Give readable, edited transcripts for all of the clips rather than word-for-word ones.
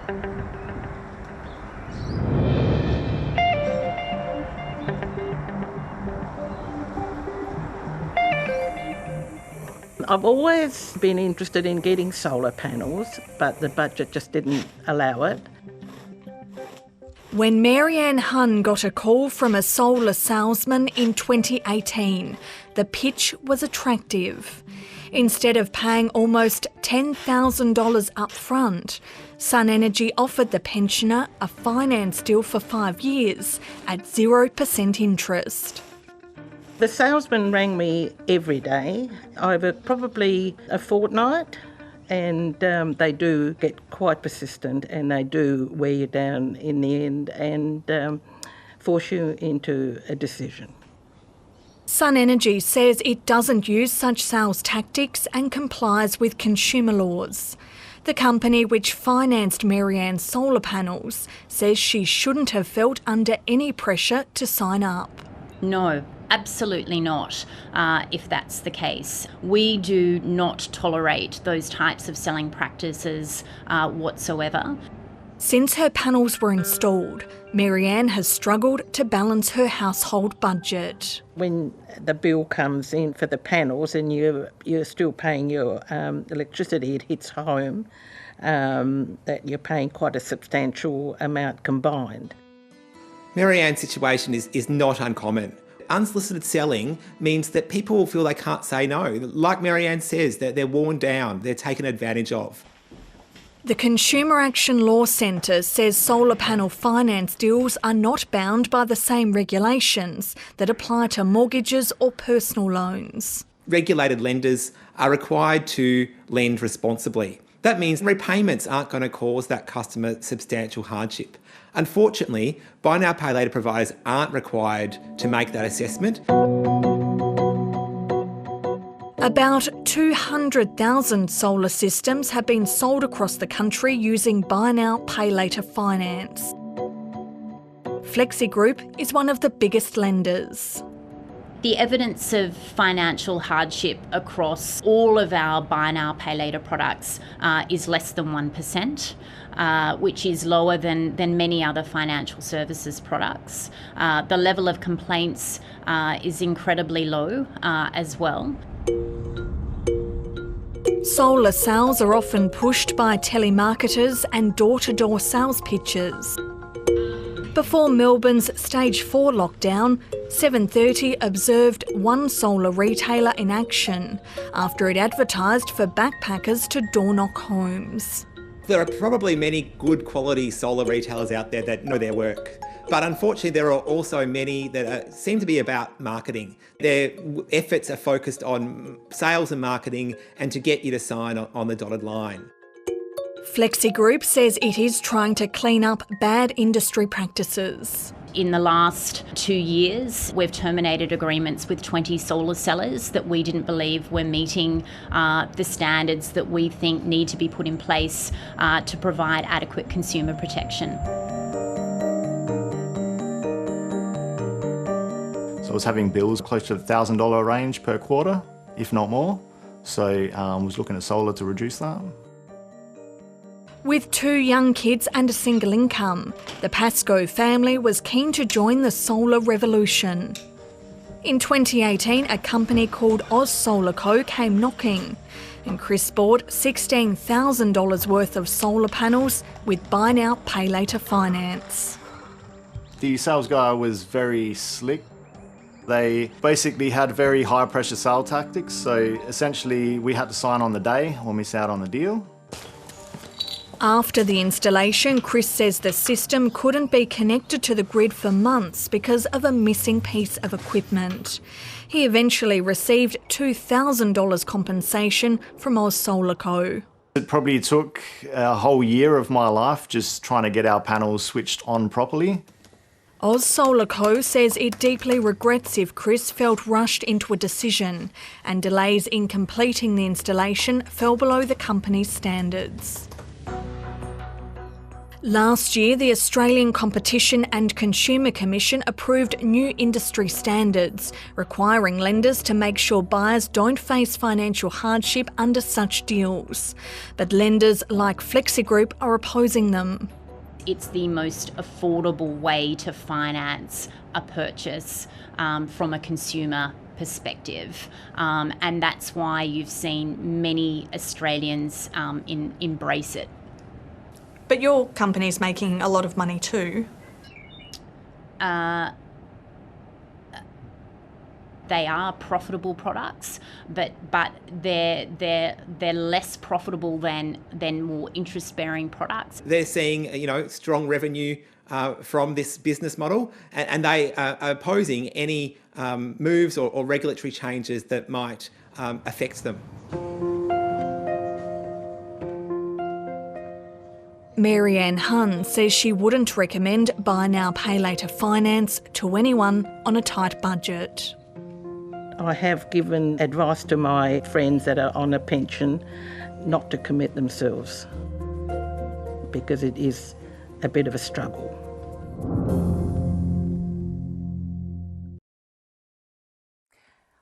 I've always been interested in getting solar panels, but the budget just didn't allow it. When Marianne Hunn got a call from a solar salesman in 2018, the pitch was attractive. Instead of paying almost $10,000 up front, Sun Energy offered the pensioner a finance deal for 5 years at 0% interest. The salesman rang me every day over probably a fortnight, and they do get quite persistent, and they do wear you down in the end and force you into a decision. Sun Energy says it doesn't use such sales tactics and complies with consumer laws. The company which financed Marianne's solar panels says she shouldn't have felt under any pressure to sign up. No, absolutely not, if that's the case. We do not tolerate those types of selling practices whatsoever. Since her panels were installed, Marianne has struggled to balance her household budget. When the bill comes in for the panels and you're still paying your electricity, it hits home, that you're paying quite a substantial amount combined. Marianne's situation is not uncommon. Unsolicited selling means that people feel they can't say no. Like Marianne says, that they're worn down, they're taken advantage of. The Consumer Action Law Centre says solar panel finance deals are not bound by the same regulations that apply to mortgages or personal loans. Regulated lenders are required to lend responsibly. That means repayments aren't going to cause that customer substantial hardship. Unfortunately, buy now, pay later providers aren't required to make that assessment. About 200,000 solar systems have been sold across the country using buy now, pay later finance. Flexi Group is one of the biggest lenders. The evidence of financial hardship across all of our buy now, pay later products is less than 1%, which is lower than many other financial services products. The level of complaints is incredibly low as well. Solar sales are often pushed by telemarketers and door-to-door sales pitches. Before Melbourne's Stage 4 lockdown, 7:30 observed one solar retailer in action after it advertised for backpackers to door-knock homes. There are probably many good quality solar retailers out there that know their work. But unfortunately, there are also many that seem to be about marketing. Their efforts are focused on sales and marketing and to get you to sign on the dotted line. Flexi Group says it is trying to clean up bad industry practices. In the last 2 years, we've terminated agreements with 20 solar sellers that we didn't believe were meeting the standards that we think need to be put in place to provide adequate consumer protection. So I was having bills close to the $1,000 range per quarter, if not more. So I was looking at solar to reduce that. With 2 young kids and a single income, the Pascoe family was keen to join the solar revolution. In 2018, a company called Oz Solar Co came knocking, and Chris bought $16,000 worth of solar panels with buy now, pay later finance. The sales guy was very slick. They basically had very high pressure sale tactics, so essentially we had to sign on the day or miss out on the deal. After the installation, Chris says the system couldn't be connected to the grid for months because of a missing piece of equipment. He eventually received $2,000 compensation from Oz Solar Co. It probably took a whole year of my life just trying to get our panels switched on properly. Oz Solar Co says it deeply regrets if Chris felt rushed into a decision and delays in completing the installation fell below the company's standards. Last year, the Australian Competition and Consumer Commission approved new industry standards, requiring lenders to make sure buyers don't face financial hardship under such deals. But lenders like FlexiGroup are opposing them. It's the most affordable way to finance a purchase from a consumer perspective, and that's why you've seen many Australians embrace it. But your company's making a lot of money too. They are profitable products, but they're less profitable than more interest-bearing products. They're seeing strong revenue from this business model, and they are opposing any moves or regulatory changes that might affect them. Mary Ann Hunn says she wouldn't recommend buy now, pay later finance to anyone on a tight budget. I have given advice to my friends that are on a pension not to commit themselves because it is a bit of a struggle.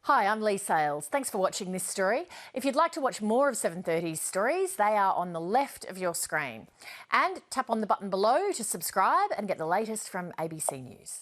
Hi, I'm Lee Sales. Thanks for watching this story. If you'd like to watch more of 730's stories, they are on the left of your screen. And tap on the button below to subscribe and get the latest from ABC News.